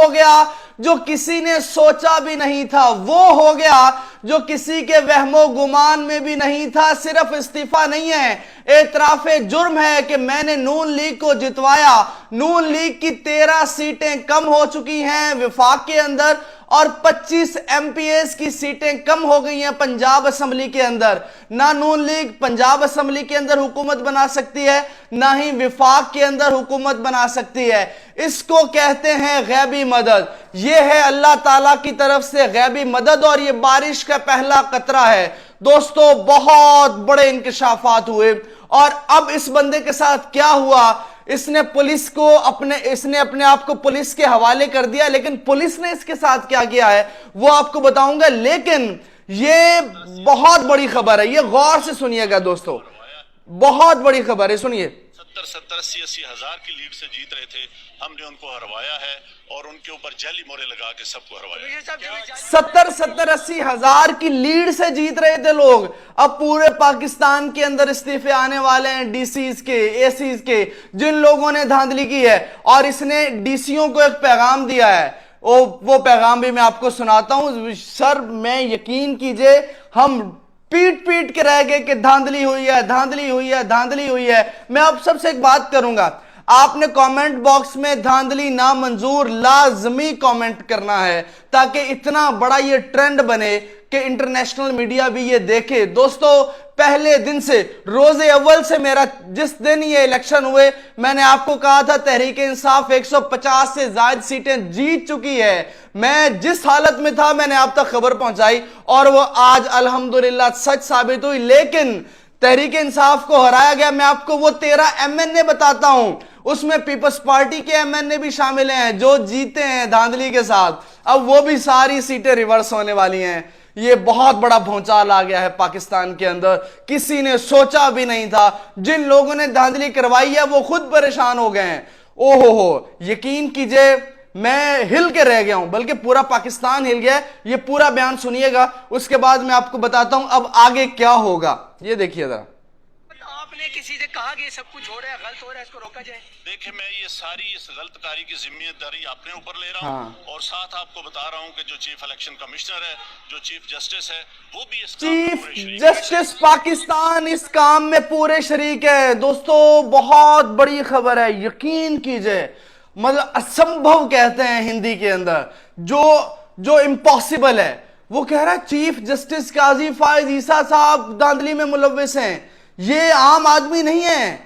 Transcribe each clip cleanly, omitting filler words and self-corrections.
ہو گیا جو کسی نے سوچا بھی نہیں تھا، وہ ہو گیا جو کسی کے وہم و گمان میں بھی نہیں تھا۔ صرف استعفیٰ نہیں ہے، اعتراف جرم ہے کہ میں نے نون لیگ کو جتوایا۔ نون لیگ کی 13 سیٹیں کم ہو چکی ہیں وفاق کے اندر، اور 25 ایم پی ایز کی سیٹیں کم ہو گئی ہیں پنجاب اسمبلی کے اندر۔ نہ نون لیگ پنجاب اسمبلی کے اندر حکومت بنا سکتی ہے، نہ ہی وفاق کے اندر حکومت بنا سکتی ہے۔ اس کو کہتے ہیں غیبی مدد۔ یہ ہے اللہ تعالیٰ کی طرف سے غیبی مدد، اور یہ بارش کا پہلا قطرہ ہے۔ دوستو بہت بڑے انکشافات ہوئے، اور اب اس بندے کے ساتھ کیا ہوا؟ اس نے اپنے آپ کو پولیس کے حوالے کر دیا، لیکن پولیس نے اس کے ساتھ کیا کیا ہے وہ آپ کو بتاؤں گا۔ لیکن یہ بہت بڑی خبر ہے، یہ غور سے سنیے گا دوستو، بہت بڑی خبر ہے، سنیے۔ 70-80 ہزار کی لیڈ سے جیت رہے تھے، ہم نے ان کو ہروایا ہے اور ان کے اوپر جعلی مورے لگا کے سب کو ہروایا۔ 70-80 ہزار کی لیڈ سے جیت رہے تھے لوگ، اب پورے پاکستان کے اندر استعفے آنے والے ہیں ڈی سیز کے، اے سیز کے، جن لوگوں نے دھاندلی کی ہے۔ اور اس نے ڈی سیوں کو ایک پیغام دیا ہے، وہ پیغام بھی میں آپ کو سناتا ہوں۔ سر میں یقین کیجئے ہم پیٹ کے رہ گئے کہ دھاندلی ہوئی ہے، دھاندلی ہوئی ہے، دھاندلی ہوئی ہے۔ میں آپ سب سے ایک بات کروں گا، آپ نے کامنٹ باکس میں دھاندلی نامنظور لازمی کامنٹ کرنا ہے، تاکہ اتنا بڑا یہ ٹرینڈ بنے کہ انٹرنیشنل میڈیا بھی یہ دیکھے۔ دوستو پہلے دن سے، روز اول سے، میرا جس دن یہ الیکشن ہوئے، میں نے آپ کو کہا تھا تحریک انصاف 150 سے زائد سیٹیں جیت چکی ہے۔ میں جس حالت میں تھا میں نے آپ تک خبر پہنچائی، اور وہ آج الحمدللہ سچ ثابت ہوئی۔ لیکن تحریک انصاف کو ہرایا گیا۔ میں آپ کو وہ 13 ایم این اے بتاتا ہوں، اس میں پیپلز پارٹی کے ایم این اے بھی شامل ہیں جو جیتے ہیں دھاندلی کے ساتھ۔ اب وہ بھی ساری سیٹیں ریورس ہونے والی ہیں۔ یہ بہت بڑا بھونچال آ گیا ہے پاکستان کے اندر، کسی نے سوچا بھی نہیں تھا۔ جن لوگوں نے دھاندلی کروائی ہے وہ خود پریشان ہو گئے ہیں۔ یقین کیجئے میں ہل کے رہ گیا ہوں، بلکہ پورا پاکستان ہل گیا ہے۔ یہ پورا بیان سنیے گا، اس کے بعد میں آپ کو بتاتا ہوں اب آگے کیا ہوگا۔ یہ دیکھیے ذرا۔ آپ نے کسی سے کہا کہ یہ سب کچھ ہو رہا ہے، غلط ہو رہا ہے، اس کو روکا جائے؟ دیکھیں میں یہ ساری اس غلط کاری کی ذمہ داری اپنے اوپر لے رہا ہوں، اور ساتھ آپ کو بتا رہا ہوں کہ جو چیف الیکشن کمشنر ہے، جو چیف جسٹس ہے، وہ بھی اس کام میں پورے شریک ہے۔ چیف جسٹس پاکستان اس کام میں پورے شریک ہے۔ دوستو بہت بڑی خبر ہے، یقین کیجئے، مطلب اسمبھو کہتے ہیں ہندی کے اندر، جو امپاسبل ہے، وہ کہہ رہا ہے چیف جسٹس قاضی فائز عیسیٰ صاحب دھاندلی میں ملوث ہیں۔ یہ عام آدمی نہیں ہے،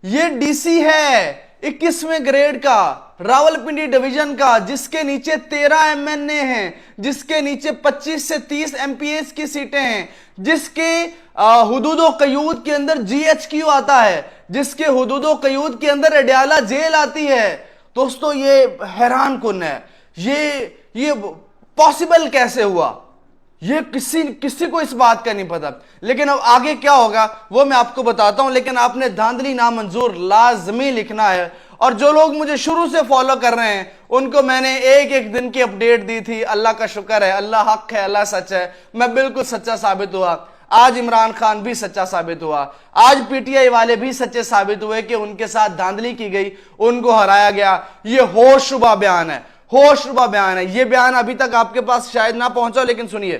یہ ڈی سی ہے 21ویں گریڈ کا، راولپنڈی ڈویژن کا، جس کے نیچے 13 ایم این اے ہیں، جس کے نیچے 25 سے 30 ایم پی ایس کی سیٹیں ہیں، جس کے حدود و قیود کے اندر جی ایچ کیو آتا ہے، جس کے حدود و قیود کے اندر اڈیالہ جیل آتی ہے۔ دوستو یہ حیران کن ہے، یہ پاسبل کیسے ہوا؟ یہ کسی کو اس بات کا نہیں پتا۔ لیکن اب آگے کیا ہوگا وہ میں آپ کو بتاتا ہوں، لیکن آپ نے دھاندلی نامنظور لازمی لکھنا ہے۔ اور جو لوگ مجھے شروع سے فالو کر رہے ہیں ان کو میں نے ایک دن کی اپڈیٹ دی تھی۔ اللہ کا شکر ہے، اللہ حق ہے، اللہ سچ ہے، میں بالکل سچا ثابت ہوا۔ آج عمران خان بھی سچا ثابت ہوا، آج پی ٹی آئی والے بھی سچے ثابت ہوئے کہ ان کے ساتھ دھاندلی کی گئی، ان کو ہرایا گیا۔ یہ ہوش شبہ بیان ہے، ہوش شبہ بیان ہے۔ یہ بیان ابھی تک آپ کے پاس شاید نہ پہنچا، لیکن سنیے۔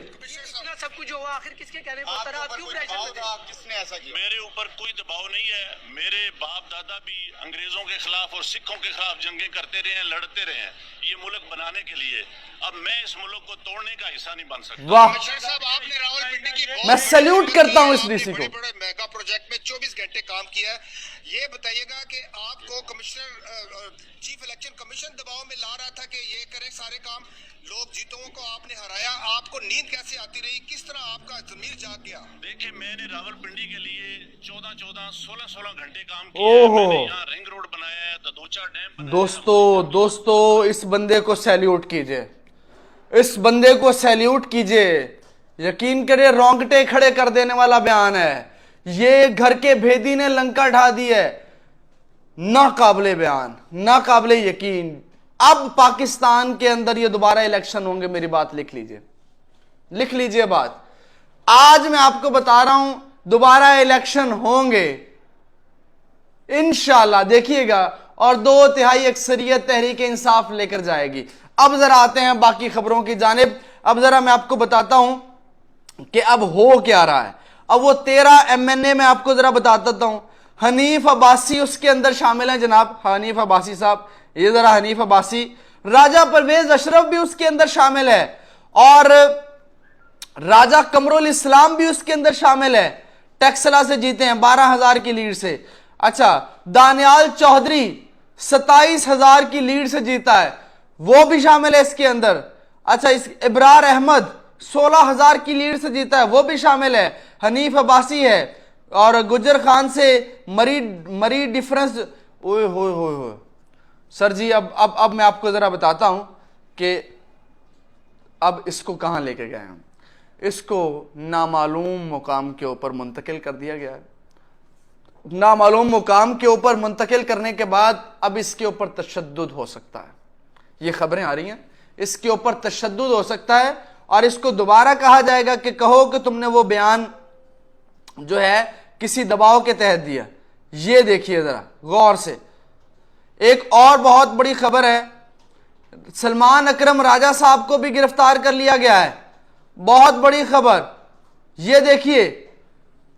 سب کچھ ہوا، آخر کس کے کہنے پر آپ کیوں پریشر میں تھے؟ کس نے ایسا کیا؟ میرے اوپر کوئی دباؤ نہیں ہے۔ میرے باپ دادا بھی انگریزوں کے خلاف اور سکھوں کے خلاف جنگیں کرتے رہے ہیں، لڑتے رہے ہیں یہ ملک بنانے کے لیے۔ اب میں اس ملک کو توڑنے کا حصہ نہیں بن سکتا۔ واہ، صاحب آپ نے راولپنڈی کی میں سیلیوٹ کرتا ہوں اس ڈی سی کو۔ بڑے میگا پروجیکٹ میں 24 گھنٹے کام کیا ہے۔ یہ بتائیے گا کہ آپ کو کمشنر چیف الیکشن کمیشن دباؤ میں لا رہا تھا کہ یہ کریں سارے کام، لوگ جیتوں کو آپ نے ہرایا، آپ کو نیند کیسے آتی رہی؟ کس طرح آپ کا ضمیر جاگ گیا؟ دیکھیں میں نے راولپنڈی کے لیے 16 گھنٹے کام کیا ہے۔ میں نے یہاں رنگ روڈ بنایا ہے، ددوچا ڈیم بنایا ہے۔ دوستو اس بندے کو سیلیوٹ کیجئے، اس بندے کو سیلیوٹ کیجئے۔ یقین کرے رونگٹے کھڑے کر دینے والا بیان ہے۔ یہ گھر کے بھیدی نے لنکا ڈھا دی ہے، ناقابل بیان، ناقابل یقین۔ اب پاکستان کے اندر یہ دوبارہ الیکشن ہوں گے، میری بات لکھ لیجئے، لکھ لیجئے بات۔ آج میں آپ کو بتا رہا ہوں دوبارہ الیکشن ہوں گے انشاءاللہ، دیکھیے گا۔ اور 2/3 اکثریت تحریک انصاف لے کر جائے گی۔ اب ذرا آتے ہیں باقی خبروں کی جانب۔ اب ذرا میں آپ کو بتاتا ہوں کہ اب ہو کیا رہا ہے۔ اب وہ 13 MNA میں آپ کو ذرا بتاتا ہوں۔ حنیف عباسی اس کے اندر شامل ہیں جناب، حنیف عباسی صاحب، یہ ذرا حنیف عباسی، راجہ پرویز اشرف بھی اس کے اندر شامل ہے، اور راجہ قمرالاسلام بھی اس کے اندر شامل ہے، ٹیکسلا سے جیتے ہیں 12,000 کی لیڈ سے۔ اچھا، دانیال چودھری 27,000 کی لیڈ سے جیتا ہے، وہ بھی شامل ہے اس کے اندر۔ اچھا، ابرار احمد 16,000 کی لیڈ سے جیتا ہے، وہ بھی شامل ہے۔ حنیف عباسی ہے، اور گجر خان سے مری ڈیفرنس، اوئے ہوئے ہوئے ہوئے سر جی، اب میں آپ کو ذرا بتاتا ہوں کہ اب اس کو کہاں لے کے گئے ہیں۔ اس کو نامعلوم مقام کے اوپر منتقل کر دیا گیا ہے۔ نامعلوم مقام کے اوپر منتقل کرنے کے بعد اب اس کے اوپر تشدد ہو سکتا ہے، یہ خبریں آ رہی ہیں، اس کے اوپر تشدد ہو سکتا ہے، اور اس کو دوبارہ کہا جائے گا کہ کہو کہ تم نے وہ بیان جو ہے کسی دباؤ کے تحت دیا۔ یہ دیکھیے ذرا غور سے، ایک اور بہت بڑی خبر ہے، سلمان اکرم راجہ صاحب کو بھی گرفتار کر لیا گیا ہے، بہت بڑی خبر۔ یہ دیکھیے،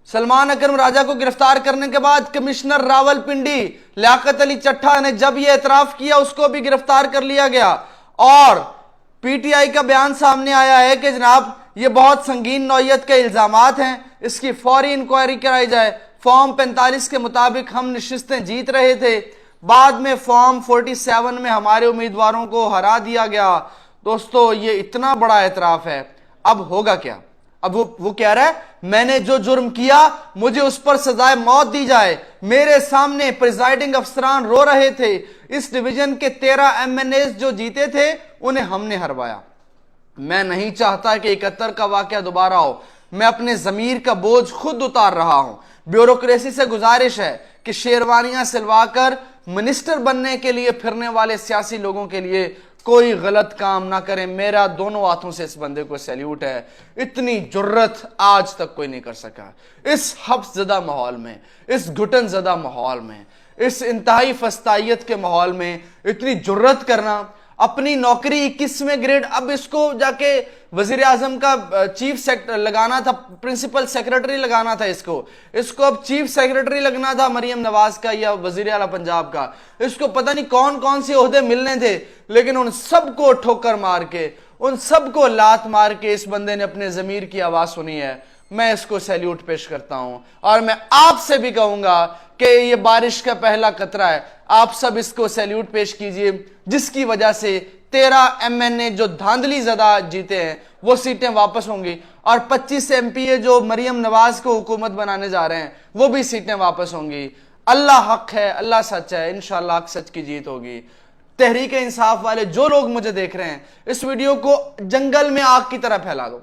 سلمان اکرم راجہ کو گرفتار کرنے کے بعد کمشنر راول پنڈی لیاقت علی چٹھا نے جب یہ اعتراف کیا، اس کو بھی گرفتار کر لیا گیا، اور پی ٹی آئی کا بیان سامنے آیا ہے کہ جناب یہ بہت سنگین نوعیت کے الزامات ہیں، اس کی فوری انکوائری کرائی جائے۔ فارم 45 کے مطابق ہم نشستیں جیت رہے تھے، بعد میں فارم 47 میں ہمارے امیدواروں کو ہرا دیا گیا۔ دوستو، یہ اتنا بڑا اعتراف ہے، اب ہوگا کیا؟ اب وہ کہہ رہا ہے میں نے جو جرم کیا مجھے اس پر سزائے موت دی جائے۔ میرے سامنے پریزائڈنگ افسران رو رہے تھے، اس ڈویژن کے 13 MNAs جو جیتے تھے انہیں ہم نے ہروایا۔ میں نہیں چاہتا کہ 71 کا واقعہ دوبارہ ہو، میں اپنے ضمیر کا بوجھ خود اتار رہا ہوں۔ بیوروکریسی سے گزارش ہے کہ شیروانیاں سلوا کر منسٹر بننے کے لیے پھرنے والے سیاسی لوگوں کے لیے کوئی غلط کام نہ کریں۔ میرا دونوں ہاتھوں سے اس بندے کو سیلیوٹ ہے، اتنی جرت آج تک کوئی نہیں کر سکا۔ اس حبس زدہ ماحول میں، اس گھٹن زدہ ماحول میں، اس انتہائی فسطائیت کے ماحول میں اتنی جرت کرنا، اپنی نوکری 21ویں گریڈ، اب اس کو جا کے وزیر اعظم کا چیف لگانا تھا، پرنسپل سیکرٹری لگانا تھا، اس کو اب چیف سیکرٹری لگنا تھا مریم نواز کا یا وزیر اعلیٰ پنجاب کا، اس کو پتہ نہیں کون کون سے عہدے ملنے تھے، لیکن ان سب کو ٹھوکر مار کے، ان سب کو لات مار کے اس بندے نے اپنے ضمیر کی آواز سنی ہے۔ میں اس کو سیلیوٹ پیش کرتا ہوں، اور میں آپ سے بھی کہوں گا کہ یہ بارش کا پہلا قطرہ ہے، آپ سب اس کو سیلیوٹ پیش کیجئے، جس کی وجہ سے 13 MNA جو دھاندلی زدہ جیتے ہیں وہ سیٹیں واپس ہوں گی، اور 25 MPA جو مریم نواز کو حکومت بنانے جا رہے ہیں وہ بھی سیٹیں واپس ہوں گی۔ اللہ حق ہے، اللہ سچ ہے، انشاءاللہ حق سچ کی جیت ہوگی۔ تحریک انصاف والے جو لوگ مجھے دیکھ رہے ہیں، اس ویڈیو کو جنگل میں آگ کی طرح پھیلا دو،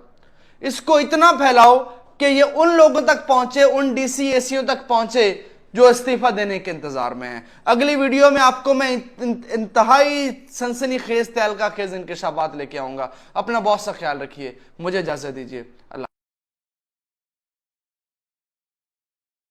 اس کو اتنا پھیلاؤ کہ یہ ان لوگوں تک پہنچے، ان DCACوں تک پہنچے جو استعفیٰ دینے کے انتظار میں ہیں۔ اگلی ویڈیو میں آپ کو میں انتہائی سنسنی خیز تہلکہ خیز انکشافات لے کے آؤں گا۔ اپنا بہت سا خیال رکھیے، مجھے اجازت دیجیے، اللہ